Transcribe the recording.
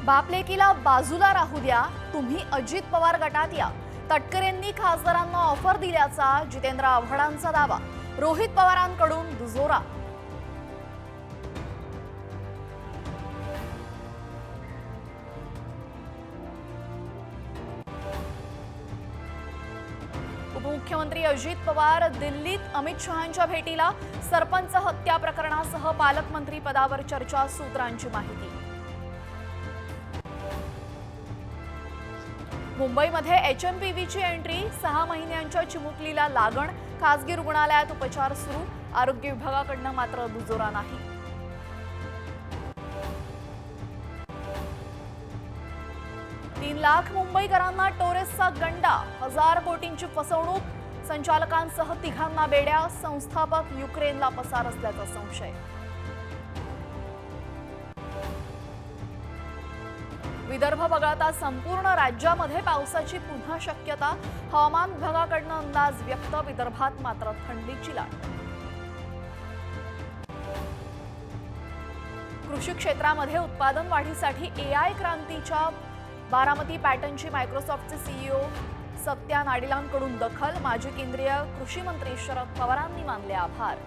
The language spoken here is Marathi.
बापलेकीला बाजूला राहू द्या, तुम्ही अजित पवार गटात या. तटकरेंनी खासदारांना ऑफर दिल्याचा जितेंद्र आव्हाडांचा दावा. रोहित पवारांकडून दुजोरा. उपमुख्यमंत्री अजित पवार दिल्लीत अमित शहांच्या भेटीला. सरपंच हत्या प्रकरणासह पालकमंत्री पदावर चर्चा. सूत्रांची माहिती. मुंबईमध्ये HMPVची एंट्री. 6 महिन्यांच्या चिमुकलीला लागण. खासगी रुग्णालयात उपचार सुरू. आरोग्य विभागाकडून मात्र दुजोरा नाही. तीन लाख मुंबईकरांना टोरेसचा गंडा. 1000 कोटींची फसवणूक. संचालकांसह 3घांना बेड्या. संस्थापक युक्रेनला पसार असल्याचा संशय. विदर्भ वगळता संपूर्ण राज्यामध्ये पावसाची पुन्हा शक्यता. हवामान विभागाकडून अंदाज व्यक्त. विदर्भात मात्र थंडीची लाट. कृषी क्षेत्रामध्ये उत्पादन वाढीसाठी AI क्रांतीच्या बारामती पॅटर्नची मायक्रोसॉफ्टचे CEO सत्या नाडेलांकडून दखल. माजी केंद्रीय कृषी मंत्री शरद पवारांनी मानले आभार.